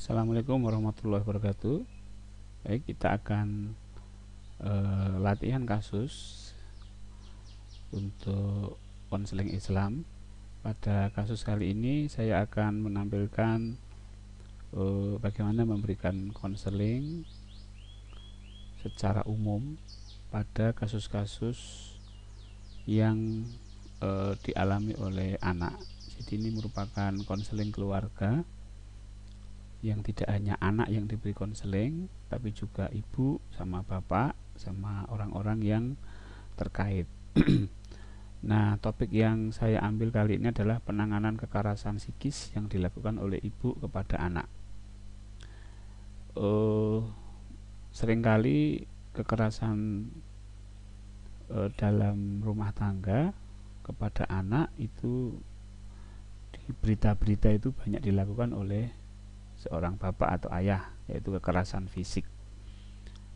Assalamualaikum warahmatullahi wabarakatuh. Baik, kita akan latihan kasus untuk konseling Islam. Pada kasus kali ini saya akan menampilkan bagaimana memberikan konseling secara umum pada kasus-kasus yang dialami oleh anak. Jadi ini merupakan konseling keluarga yang tidak hanya anak yang diberi konseling, tapi juga ibu sama bapak sama orang-orang yang terkait. Nah, topik yang saya ambil kali ini adalah penanganan kekerasan psikis yang dilakukan oleh ibu kepada anak. Seringkali kekerasan dalam rumah tangga kepada anak itu di berita-berita itu banyak dilakukan oleh seorang bapak atau ayah, yaitu kekerasan fisik.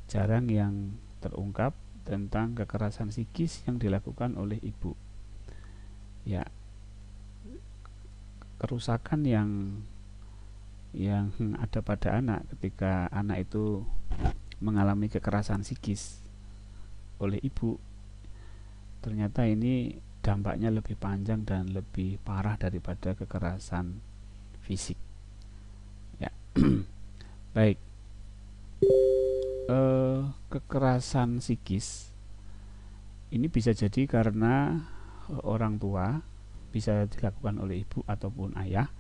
Jarang yang terungkap tentang kekerasan psikis yang dilakukan oleh ibu. Ya, kerusakan yang ada pada anak ketika anak itu mengalami kekerasan psikis oleh ibu, ternyata ini dampaknya lebih panjang dan lebih parah daripada kekerasan fisik. Ya, baik. Kekerasan psikis ini bisa jadi karena orang tua, bisa dilakukan oleh ibu ataupun ayah,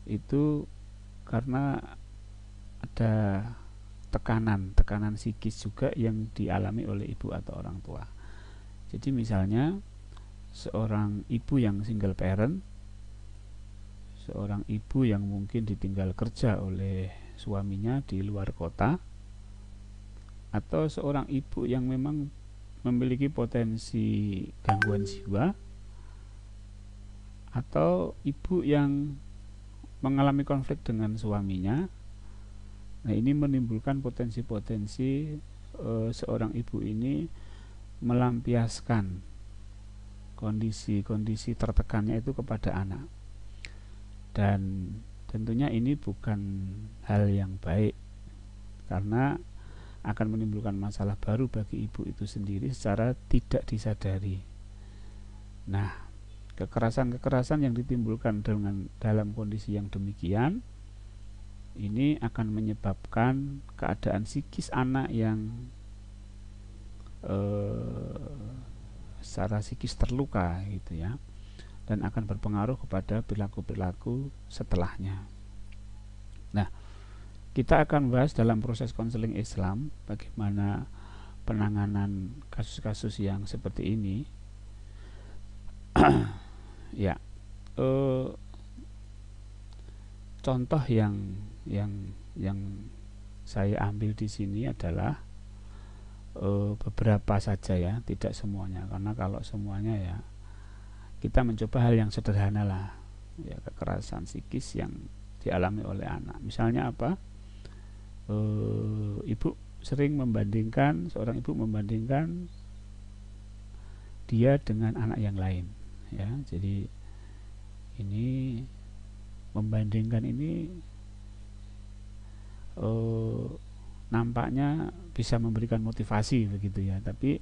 itu karena ada tekanan psikis juga yang dialami oleh ibu atau orang tua. Jadi misalnya seorang ibu yang single parent, seorang ibu yang mungkin ditinggal kerja oleh suaminya di luar kota, atau seorang ibu yang memang memiliki potensi gangguan jiwa, atau ibu yang mengalami konflik dengan suaminya. Nah, ini menimbulkan potensi-potensi seorang ibu ini melampiaskan kondisi-kondisi tertekannya itu kepada anak. Dan tentunya ini bukan hal yang baik, karena akan menimbulkan masalah baru bagi ibu itu sendiri secara tidak disadari. Nah, kekerasan-kekerasan yang ditimbulkan dalam kondisi yang demikian ini akan menyebabkan keadaan psikis anak yang secara psikis terluka gitu ya, dan akan berpengaruh kepada perilaku-perilaku setelahnya. Nah, kita akan bahas dalam proses konseling Islam bagaimana penanganan kasus-kasus yang seperti ini. Ya, contoh yang saya ambil di sini adalah beberapa saja ya, tidak semuanya, karena kalau semuanya ya kita mencoba hal yang sederhana lah, ya, kekerasan psikis yang dialami oleh anak. Misalnya apa? Seorang ibu membandingkan dia dengan anak yang lain, ya. Jadi ini membandingkan ini nampaknya bisa memberikan motivasi begitu ya, tapi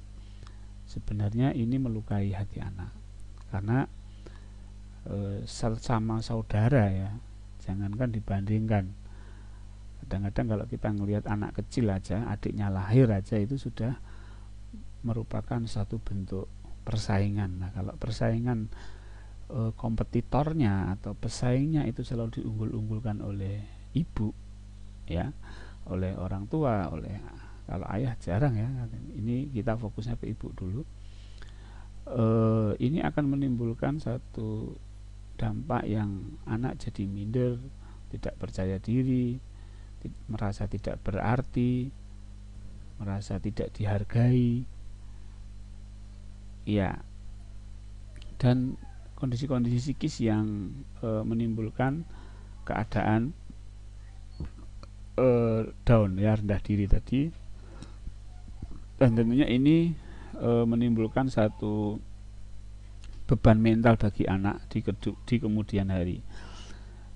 sebenarnya ini melukai hati anak, karena sama saudara ya, jangankan dibandingkan. Kadang-kadang kalau kita ngelihat anak kecil aja, adiknya lahir aja, itu sudah merupakan satu bentuk persaingan. Nah, kalau persaingan kompetitornya atau pesaingnya itu selalu diunggul-unggulkan oleh ibu, ya, oleh orang tua, kalau ayah jarang ya. Ini kita fokusnya ke ibu dulu. Ini akan menimbulkan satu dampak yang anak jadi minder, tidak percaya diri, merasa tidak berarti, merasa tidak dihargai, ya, dan kondisi-kondisi psikis yang menimbulkan keadaan down ya, rendah diri tadi. Dan tentunya ini menimbulkan satu beban mental bagi anak di kemudian hari.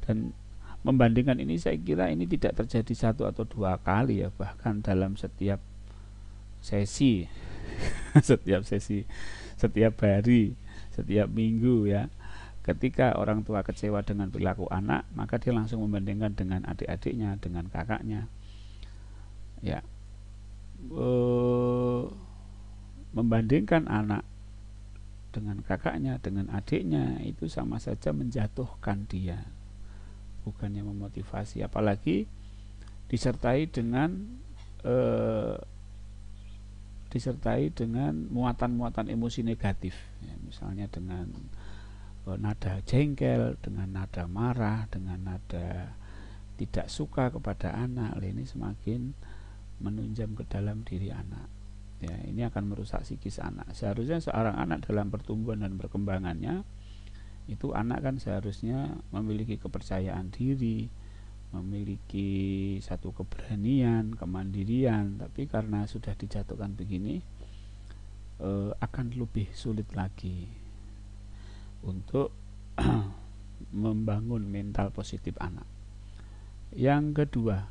Dan membandingkan ini saya kira ini tidak terjadi satu atau dua kali ya, bahkan dalam setiap sesi setiap hari, setiap minggu ya. Ketika orang tua kecewa dengan perilaku anak, maka dia langsung membandingkan dengan adik-adiknya, dengan kakaknya. Ya, membandingkan anak dengan kakaknya, dengan adiknya, itu sama saja menjatuhkan dia, bukannya memotivasi. Apalagi disertai dengan muatan-muatan emosi negatif ya, misalnya dengan nada jengkel, dengan nada marah, dengan nada tidak suka kepada anak. Ini semakin menunjam ke dalam diri anak ya, ini akan merusak psikis anak. Seharusnya seorang anak dalam pertumbuhan dan perkembangannya itu, anak kan seharusnya memiliki kepercayaan diri, memiliki satu keberanian, kemandirian. Tapi karena sudah dijatuhkan begini, akan lebih sulit lagi untuk membangun mental positif anak. Yang kedua,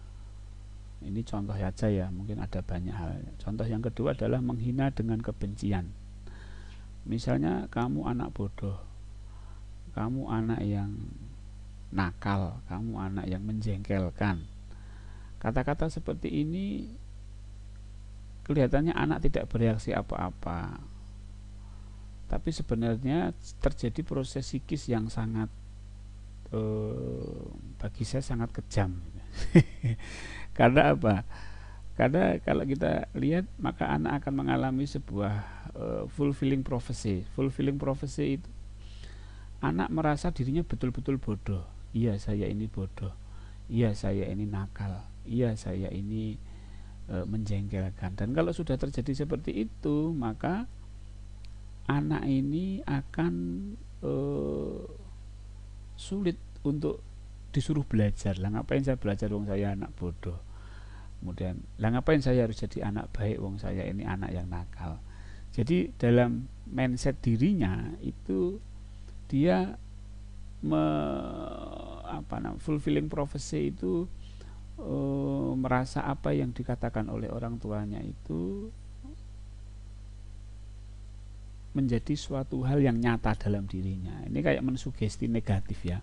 ini contoh saja ya, mungkin ada banyak hal. Contoh yang kedua adalah menghina dengan kebencian. Misalnya kamu anak bodoh, kamu anak yang nakal, kamu anak yang menjengkelkan. Kata-kata seperti ini kelihatannya anak tidak bereaksi apa-apa, tapi sebenarnya terjadi proses psikis yang sangat bagi saya sangat kejam. Karena apa? Karena kalau kita lihat, maka anak akan mengalami sebuah fulfilling prophecy. Fulfilling prophecy itu anak merasa dirinya betul-betul bodoh. Iya, saya ini bodoh. Iya, saya ini nakal. Iya, saya ini menjengkelkan. Dan kalau sudah terjadi seperti itu, maka anak ini akan sulit untuk disuruh belajar. Lah ngapain saya belajar wong saya anak bodoh? Kemudian, lah ngapain saya harus jadi anak baik wong saya ini anak yang nakal? Jadi dalam mindset dirinya itu dia fulfilling prophecy itu merasa apa yang dikatakan oleh orang tuanya itu menjadi suatu hal yang nyata dalam dirinya. Ini kayak mensugesti negatif ya.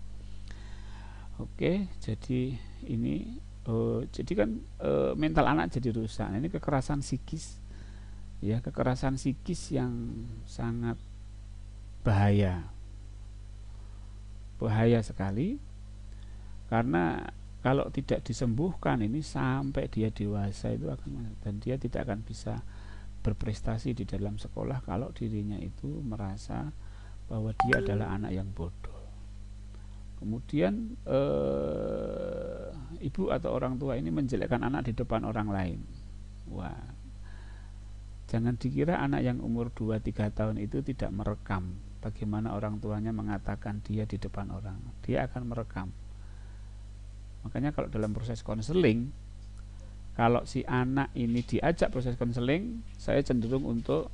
Oke, jadi ini jadi kan mental anak jadi rusak. Ini kekerasan psikis ya, kekerasan psikis yang sangat bahaya sekali, karena kalau tidak disembuhkan ini sampai dia dewasa itu akan, dan dia tidak akan bisa berprestasi di dalam sekolah kalau dirinya itu merasa bahwa dia adalah anak yang bodoh. Kemudian ibu atau orang tua ini menjelekkan anak di depan orang lain. Wah, jangan dikira anak yang umur 2-3 tahun itu tidak merekam bagaimana orang tuanya mengatakan dia di depan orang. Dia akan merekam. Makanya kalau dalam proses konseling, kalau si anak ini diajak proses konseling, saya cenderung untuk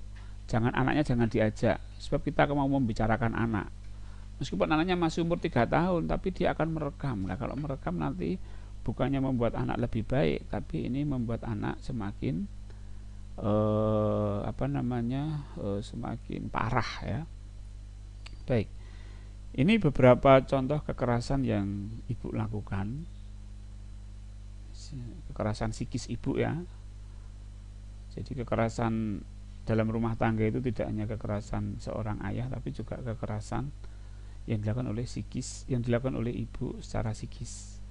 anaknya jangan diajak. Sebab kita mau membicarakan anak, meskipun anaknya masih umur 3 tahun, tapi dia akan merekam. Nah, kalau merekam nanti bukannya membuat anak lebih baik, tapi ini membuat anak semakin semakin parah ya. Baik, ini beberapa contoh kekerasan yang ibu lakukan, kekerasan psikis ibu ya. Jadi kekerasan dalam rumah tangga itu tidak hanya kekerasan seorang ayah, tapi juga kekerasan yang dilakukan oleh ibu secara psikis.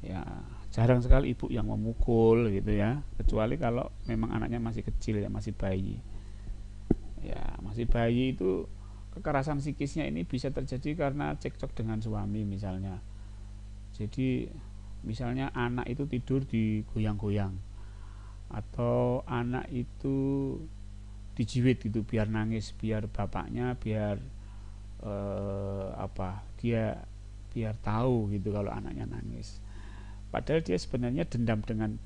Ya, jarang sekali ibu yang memukul gitu ya, kecuali kalau memang anaknya masih kecil ya, masih bayi. Ya, masih bayi itu kekerasan psikisnya ini bisa terjadi karena cekcok dengan suami misalnya. Jadi misalnya anak itu tidur digoyang-goyang, atau anak itu dijiwit gitu biar nangis, biar bapaknya dia biar tahu gitu kalau anaknya nangis. Padahal dia sebenarnya dendam dengan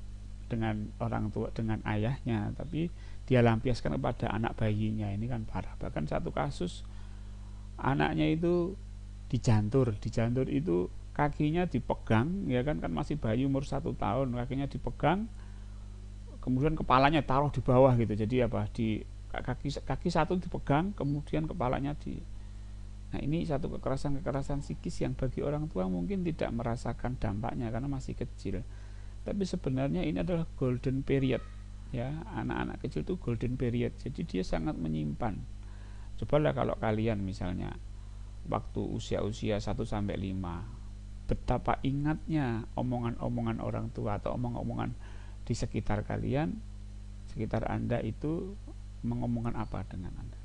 orang tua, dengan ayahnya, tapi dia lampiaskan kepada anak bayinya. Ini kan parah. Bahkan satu kasus anaknya itu dijantur itu kakinya dipegang, ya kan masih bayi umur 1 tahun, kakinya dipegang, kemudian kepalanya taruh di bawah gitu. Jadi apa, di kaki satu dipegang, kemudian kepalanya di. Nah, ini satu kekerasan psikis yang bagi orang tua mungkin tidak merasakan dampaknya karena masih kecil. Tapi sebenarnya ini adalah golden period, ya. Anak-anak kecil itu golden period. Jadi dia sangat menyimpan. Cobalah kalau kalian misalnya waktu usia-usia 1-5, betapa ingatnya omongan-omongan orang tua atau omongan-omongan di sekitar kalian, sekitar Anda itu mengomongkan apa dengan Anda,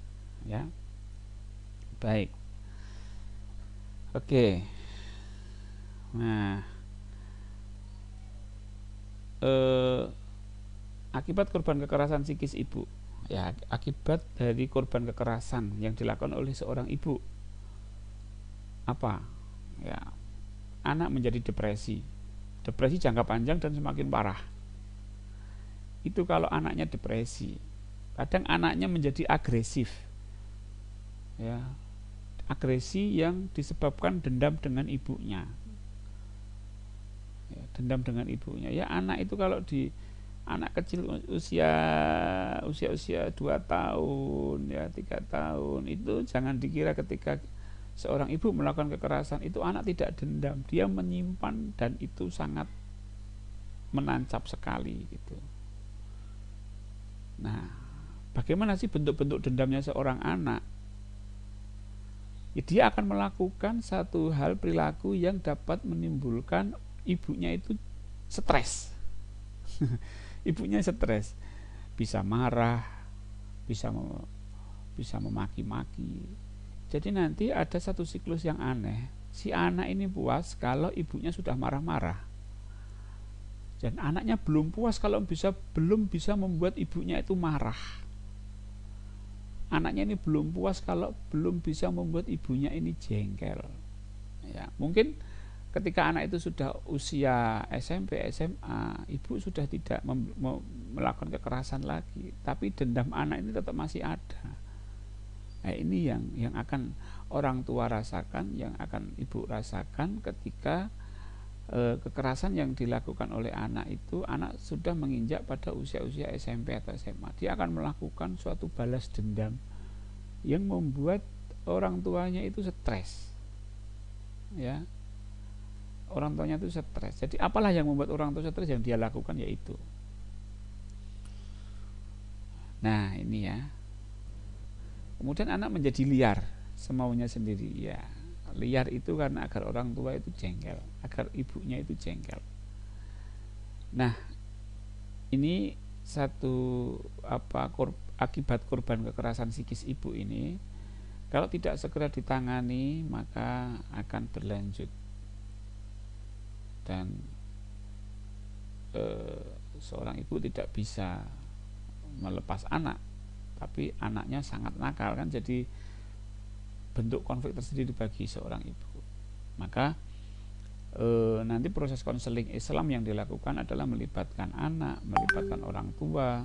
ya. Baik. Oke. Nah, akibat korban kekerasan psikis ibu, ya, akibat dari korban kekerasan yang dilakukan oleh seorang ibu apa, ya, anak menjadi depresi jangka panjang dan semakin parah. Itu kalau anaknya depresi. Kadang anaknya menjadi agresif, ya, agresi yang disebabkan dendam dengan ibunya, ya, dendam dengan ibunya. Ya, anak itu kalau di anak kecil usia 2 tahun, ya 3 tahun, itu jangan dikira ketika seorang ibu melakukan kekerasan itu anak tidak dendam, dia menyimpan dan itu sangat menancap sekali gitu. Nah, bagaimana sih bentuk-bentuk dendamnya seorang anak? Ya, dia akan melakukan satu hal perilaku yang dapat menimbulkan ibunya itu stres. Ibunya stres, bisa marah, bisa memaki-maki. Jadi nanti ada satu siklus yang aneh. Si anak ini puas kalau ibunya sudah marah-marah, dan anaknya belum puas kalau belum bisa membuat ibunya itu marah. Anaknya ini belum puas kalau belum bisa membuat ibunya ini jengkel. Ya, mungkin ketika anak itu sudah usia SMP, SMA, ibu sudah tidak melakukan kekerasan lagi, tapi dendam anak ini tetap masih ada. Nah, ini yang akan orang tua rasakan, yang akan ibu rasakan ketika kekerasan yang dilakukan oleh anak itu, anak sudah menginjak pada usia-usia SMP atau SMA. Dia akan melakukan suatu balas dendam yang membuat orang tuanya itu stres, ya. Orang tuanya itu stres. Jadi apalah yang membuat orang tua stres, yang dia lakukan yaitu. Nah, ini ya. Kemudian anak menjadi liar, semaunya sendiri, ya. Liar itu karena agar orang tua itu jengkel, agar ibunya itu jengkel. Nah, ini satu akibat korban kekerasan psikis ibu ini, kalau tidak segera ditangani maka akan berlanjut dan seorang ibu tidak bisa melepas anak, tapi anaknya sangat nakal kan, jadi bentuk konflik tersendiri bagi seorang ibu. Maka nanti proses konseling Islam yang dilakukan adalah melibatkan anak, melibatkan orang tua,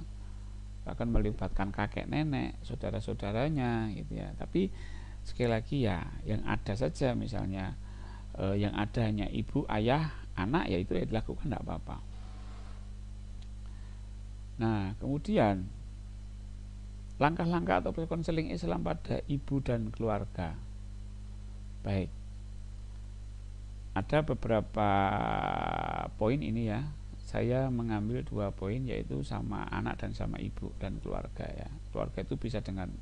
bahkan melibatkan kakek nenek, saudara-saudaranya gitu ya. Tapi sekali lagi ya, yang ada saja, misalnya yang ada hanya ibu, ayah, anak, ya itu ya dilakukan, tidak apa-apa. Nah, kemudian langkah-langkah atau konseling Islam pada ibu dan keluarga. Baik, ada beberapa poin ini ya. Saya mengambil 2 poin, yaitu sama anak dan sama ibu dan keluarga ya. Keluarga itu bisa dengan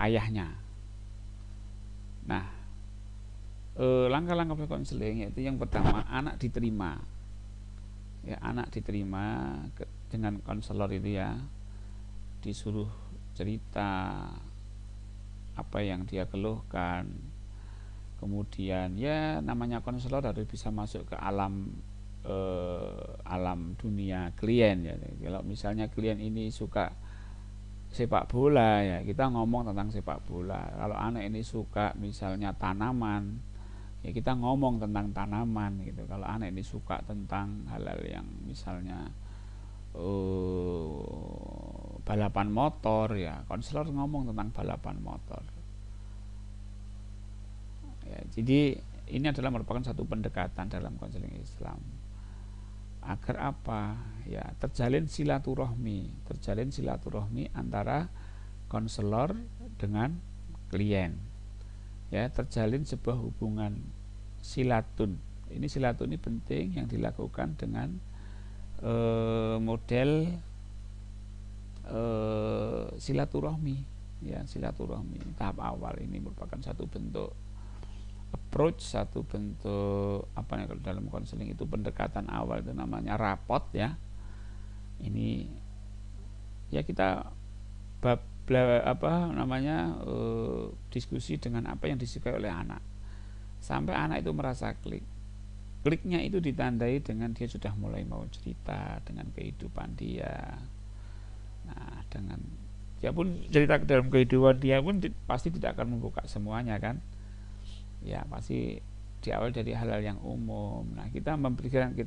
ayahnya. Nah, langkah-langkah konseling yaitu yang pertama, anak diterima. Ya, anak diterima dengan konselor itu ya. Disuruh cerita apa yang dia keluhkan. Kemudian ya, namanya konselor harus bisa masuk ke alam dunia klien ya. Kalau misalnya klien ini suka sepak bola ya, kita ngomong tentang sepak bola. Kalau anak ini suka misalnya tanaman, ya kita ngomong tentang tanaman gitu. Kalau anak ini suka tentang hal-hal yang misalnya balapan motor ya, konselor ngomong tentang balapan motor ya. Jadi ini adalah merupakan satu pendekatan dalam konseling Islam. Agar apa? Ya, terjalin silaturahmi antara konselor dengan klien. Ya, terjalin sebuah hubungan silatun. Ini silatun ini penting yang dilakukan dengan model silaturahmi. Ya, silaturahmi tahap awal ini merupakan satu bentuk approach, satu bentuk apa ya, kalau dalam konseling itu pendekatan awal itu namanya rapot ya. Ini ya kita diskusi dengan apa yang disukai oleh anak sampai anak itu merasa kliknya itu ditandai dengan dia sudah mulai mau cerita dengan kehidupan dia. Nah, dengan dia pun cerita dalam kehidupan dia pun pasti tidak akan membuka semuanya kan. Ya, pasti diawali dari hal-hal yang umum. Nah, kita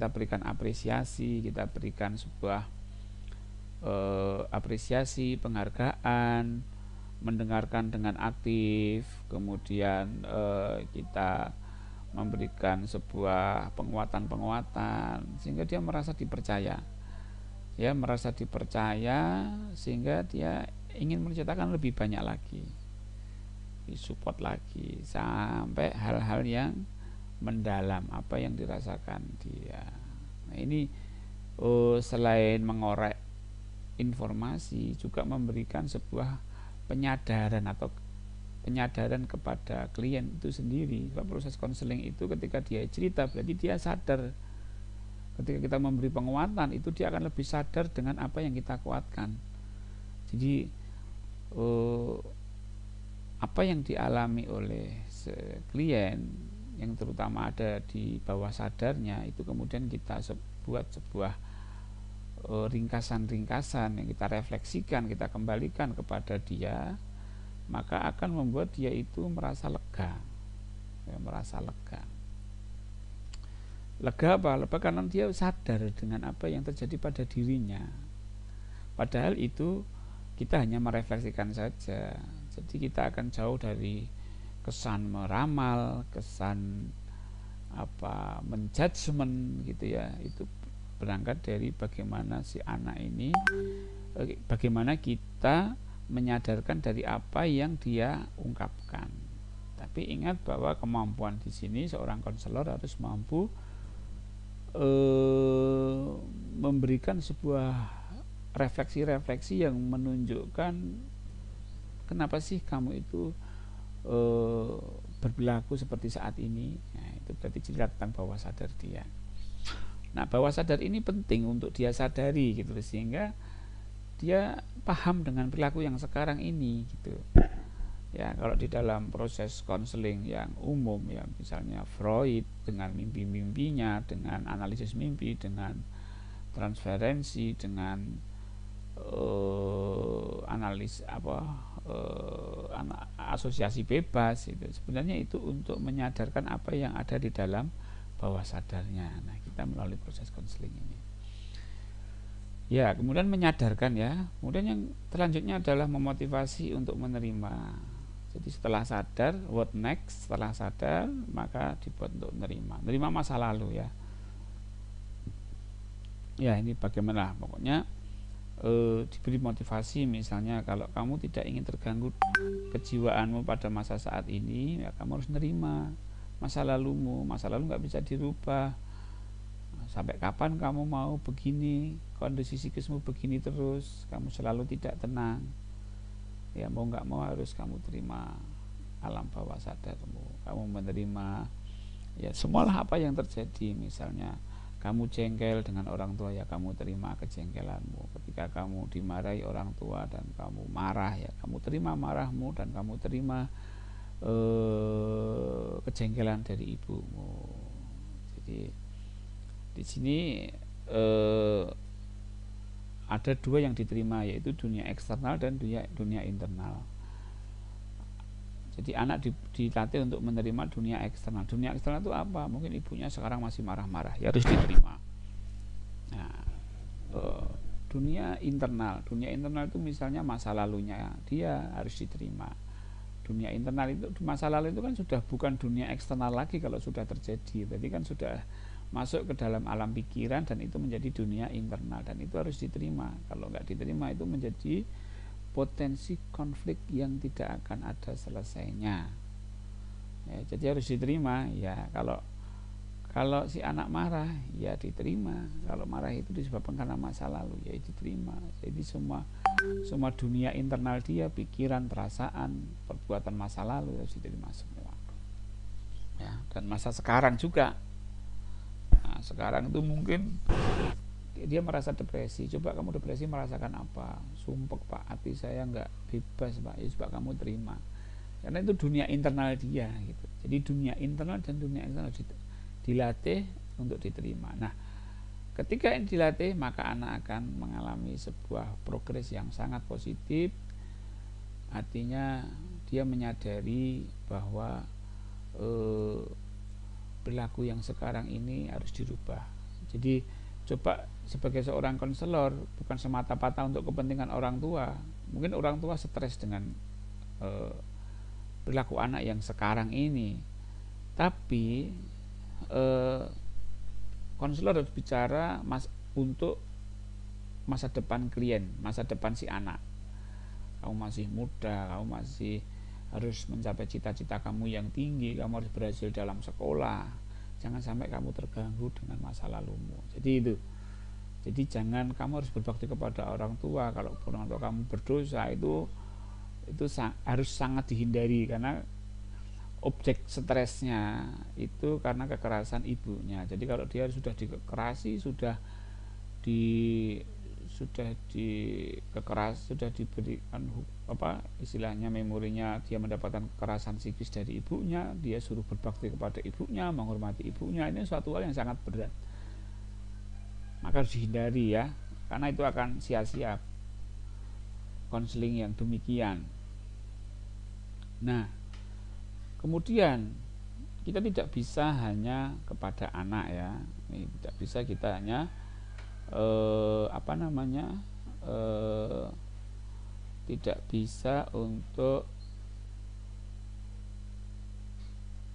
berikan apresiasi, kita berikan sebuah apresiasi, penghargaan, mendengarkan dengan aktif, kemudian kita memberikan sebuah penguatan sehingga dia merasa dipercaya. Ya, merasa dipercaya sehingga dia ingin menceritakan lebih banyak lagi, disupport lagi sampai hal-hal yang mendalam apa yang dirasakan dia. Nah, ini selain mengorek informasi juga memberikan sebuah penyadaran kepada klien itu sendiri. Proses konseling itu ketika dia cerita berarti dia sadar. Ketika kita memberi penguatan itu dia akan lebih sadar dengan apa yang kita kuatkan. Jadi apa yang dialami oleh klien yang terutama ada di bawah sadarnya itu kemudian kita buat sebuah ringkasan-ringkasan yang kita refleksikan, kita kembalikan kepada dia, maka akan membuat dia itu merasa lega. Lega apa? Lega karena dia sadar dengan apa yang terjadi pada dirinya. Padahal itu kita hanya merefleksikan saja. Jadi kita akan jauh dari kesan meramal, kesan menjudgment gitu ya. Itu berangkat dari bagaimana si anak ini, bagaimana kita menyadarkan dari apa yang dia ungkapkan. Tapi ingat bahwa kemampuan di sini seorang konselor harus mampu memberikan sebuah refleksi-refleksi yang menunjukkan kenapa sih kamu itu berperilaku seperti saat ini. Nah, itu berarti cerita tentang bawah sadar dia. Nah, bawah sadar ini penting untuk dia sadari gitu, sehingga dia paham dengan perilaku yang sekarang ini gitu. Ya, kalau di dalam proses konseling yang umum ya, misalnya Freud dengan mimpi-mimpinya, dengan analisis mimpi, dengan transferensi, dengan asosiasi bebas itu sebenarnya itu untuk menyadarkan apa yang ada di dalam bawah sadarnya. Nah, kita melalui proses konseling ini ya kemudian menyadarkan ya, kemudian yang selanjutnya adalah memotivasi untuk menerima. Jadi setelah sadar, what next? Setelah sadar maka dibuat untuk menerima masa lalu ya. Ya, ini bagaimana pokoknya diberi motivasi, misalnya kalau kamu tidak ingin terganggu kejiwaanmu pada masa saat ini ya kamu harus menerima masa lalumu. Masa lalu nggak bisa dirubah. Sampai kapan kamu mau begini, kondisi psikismu begini terus, kamu selalu tidak tenang ya, mau nggak mau harus kamu terima alam bawah sadarmu. Kamu menerima ya semualah apa yang terjadi. Misalnya kamu jengkel dengan orang tua ya kamu terima kejengkelanmu. Ketika kamu dimarahi orang tua dan kamu marah ya kamu terima marahmu dan kamu terima kejengkelan dari ibumu. Jadi di sini ada dua yang diterima, yaitu dunia eksternal dan dunia internal. Jadi anak dilatih untuk menerima dunia eksternal. Dunia eksternal itu apa? Mungkin ibunya sekarang masih marah-marah, ya harus diterima. Nah, dunia internal itu misalnya masa lalunya dia harus diterima. Dunia internal itu masa lalu itu kan sudah bukan dunia eksternal lagi kalau sudah terjadi, berarti kan sudah masuk ke dalam alam pikiran dan itu menjadi dunia internal, dan itu harus diterima. Kalau nggak diterima itu menjadi potensi konflik yang tidak akan ada selesainya. Ya, jadi harus diterima ya. Kalau si anak marah ya diterima. Kalau marah itu disebabkan karena masa lalu ya diterima. Jadi semua dunia internal dia, pikiran, perasaan, perbuatan masa lalu harus diterima semua. Ya, dan masa sekarang juga. Nah, sekarang itu mungkin dia merasa depresi. Coba kamu depresi merasakan apa? Sumpek Pak, hati saya nggak bebas Pak. Ya coba kamu terima. Karena itu dunia internal dia gitu. Jadi dunia internal dan dunia eksternal dilatih untuk diterima. Nah, ketika ini dilatih, maka anak akan mengalami sebuah progres yang sangat positif. Artinya dia menyadari bahwa perilaku yang sekarang ini harus dirubah. Jadi coba sebagai seorang konselor, bukan semata-mata untuk kepentingan orang tua. Mungkin orang tua stres dengan perilaku anak yang sekarang ini, tapi konselor harus bicara untuk masa depan klien, masa depan si anak. Kamu masih muda, kamu masih harus mencapai cita-cita kamu yang tinggi, kamu harus berhasil dalam sekolah. Jangan sampai kamu terganggu dengan masa lalumu. Jadi itu. Jadi jangan kamu harus berbakti kepada orang tua. Kalau orang tua kamu berdosa itu harus sangat dihindari, karena objek stresnya itu karena kekerasan ibunya. Jadi kalau dia sudah dikerasi, sudah diberikan istilahnya memorinya, dia mendapatkan kekerasan psikis dari ibunya, dia suruh berbakti kepada ibunya, menghormati ibunya, ini suatu hal yang sangat berat. Maka harus dihindari ya, karena itu akan sia-sia konseling yang demikian. Nah, kemudian kita tidak bisa hanya kepada anak ya, ini tidak bisa kita hanya tidak bisa untuk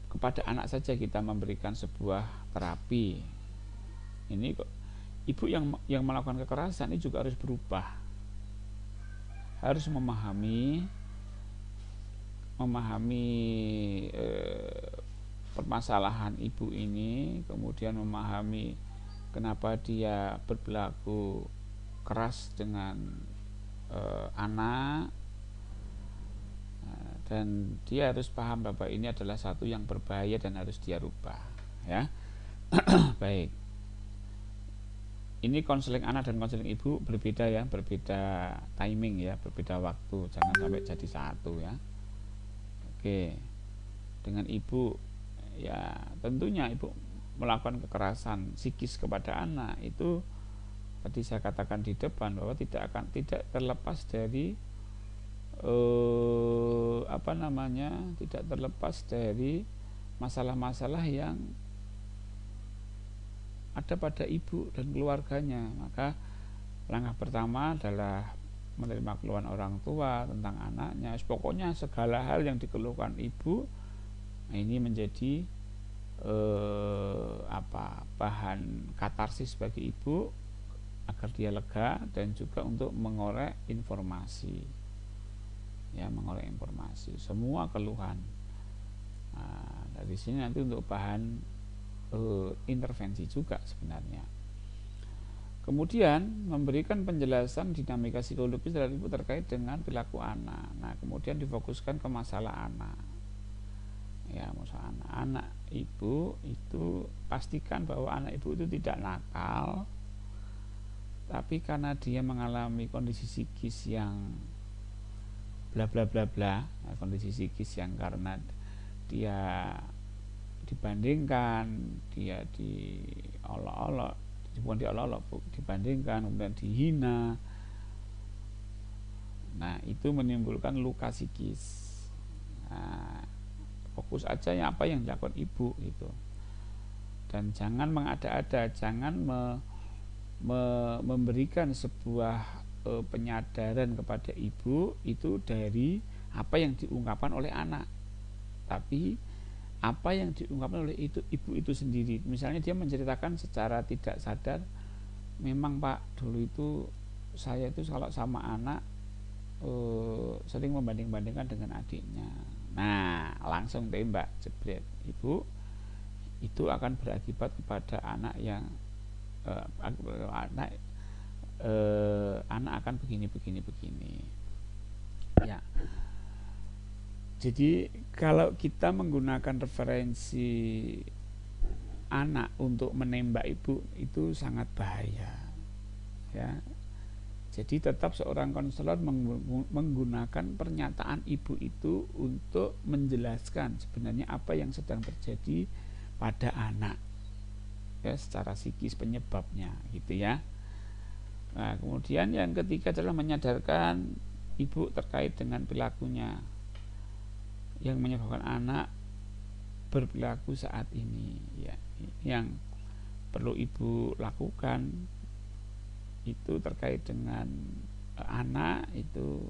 kepada anak saja kita memberikan sebuah terapi. Ini kok ibu yang melakukan kekerasan ini juga harus berubah, harus memahami permasalahan ibu ini, kemudian memahami kenapa dia berperilaku keras dengan anak, dan dia harus paham bahwa ini adalah satu yang berbahaya dan harus dia rubah ya. Baik, ini konseling anak dan konseling ibu berbeda ya, berbeda timing ya, berbeda waktu, jangan sampai jadi satu ya. Oke, dengan ibu ya tentunya ibu melakukan kekerasan psikis kepada anak itu tadi saya katakan di depan bahwa tidak terlepas dari tidak terlepas dari masalah-masalah yang ada pada ibu dan keluarganya. Maka langkah pertama adalah menerima keluhan orang tua tentang anaknya. Pokoknya segala hal yang dikeluhkan ibu, nah ini menjadi bahan katarsis bagi ibu agar dia lega, dan juga untuk mengorek informasi ya, mengorek informasi semua keluhan. Nah, dari sini nanti untuk bahan intervensi juga sebenarnya. Kemudian memberikan penjelasan dinamika psikologis dari ibu terkait dengan perilaku anak. Nah, kemudian difokuskan ke masalah anak. Ya, masalah anak ibu itu pastikan bahwa anak ibu itu tidak nakal, tapi karena dia mengalami kondisi psikis yang bla bla bla bla, kondisi psikis yang karena dia dibandingkan, dia diolok-olok, bukan diolok-olok, dibandingkan, kemudian dihina. Nah, itu menimbulkan luka psikis. Nah, fokus aja ya apa yang dilakukan ibu itu, dan jangan mengada-ada, jangan memberikan sebuah penyadaran kepada ibu itu dari apa yang diungkapkan oleh anak, tapi apa yang diungkapkan oleh ibu itu sendiri. Misalnya dia menceritakan secara tidak sadar, memang Pak, dulu itu saya itu kalau sama anak sering membanding-bandingkan dengan adiknya. Nah, langsung tembak, jebret. Ibu, itu akan berakibat kepada anak yang anak akan begini. Ya. Jadi kalau kita menggunakan referensi anak untuk menembak ibu itu sangat bahaya. Ya. Jadi tetap seorang konselor menggunakan pernyataan ibu itu untuk menjelaskan sebenarnya apa yang sedang terjadi pada anak, ya, secara psikis penyebabnya, gitu ya. Nah, kemudian yang ketiga adalah menyadarkan ibu terkait dengan perilakunya yang menyebabkan anak berperilaku saat ini, ya. Yang perlu ibu lakukan itu terkait dengan anak itu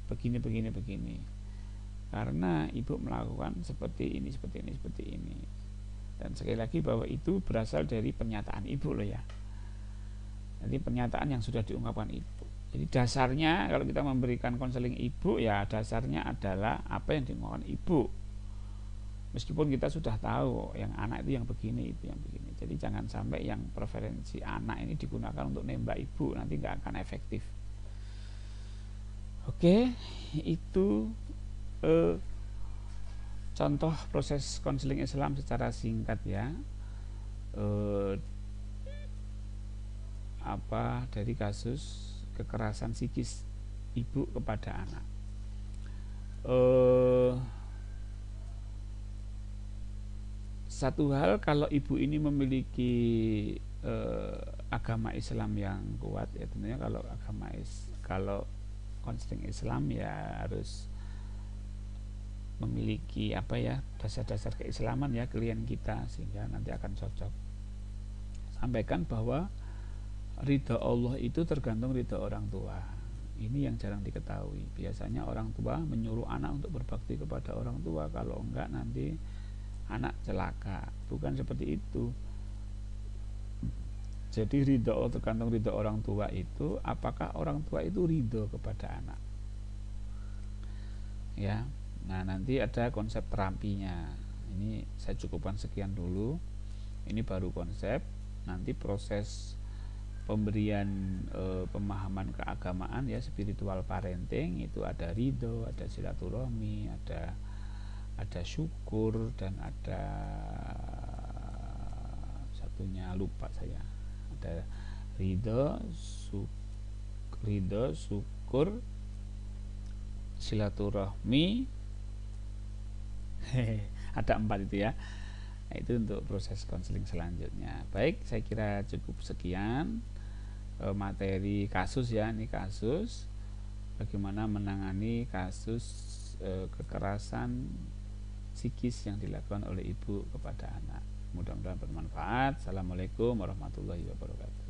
begini, karena ibu melakukan seperti ini. Dan sekali lagi bahwa itu berasal dari pernyataan ibu loh ya. Jadi pernyataan yang sudah diungkapkan ibu. Jadi dasarnya kalau kita memberikan konseling ibu, ya dasarnya adalah apa yang diungkapkan ibu. Meskipun kita sudah tahu yang anak itu yang begini, itu yang begini. Jadi jangan sampai yang preferensi anak ini digunakan untuk nembak ibu, nanti nggak akan efektif. Oke, itu contoh proses konseling Islam secara singkat ya. Dari kasus kekerasan psikis ibu kepada anak. Satu hal, kalau ibu ini memiliki agama Islam yang kuat, ya tentunya kalau konseling Islam ya harus memiliki dasar-dasar keislaman ya klien kita, sehingga nanti akan cocok. Sampaikan bahwa ridha Allah itu tergantung ridha orang tua. Ini yang jarang diketahui. Biasanya orang tua menyuruh anak untuk berbakti kepada orang tua, kalau enggak nanti anak celaka. Bukan seperti itu. Jadi ridha Allah tergantung ridha orang tua itu, apakah orang tua itu ridho kepada anak, ya. Nah, nanti ada konsep terapinya. Ini saya cukupkan sekian dulu. Ini baru konsep. Nanti proses pemberian pemahaman keagamaan ya, spiritual parenting, itu ada ridho, ada silaturahmi, ada syukur, dan ada satunya lupa saya. Ada ridho, syukur, silaturahmi. Ada 4 itu ya. Nah, itu untuk proses konseling selanjutnya. Baik, saya kira cukup sekian materi kasus ya. Ini kasus bagaimana menangani kasus kekerasan psikis yang dilakukan oleh ibu kepada anak. Mudah-mudahan bermanfaat. Assalamualaikum warahmatullahi wabarakatuh.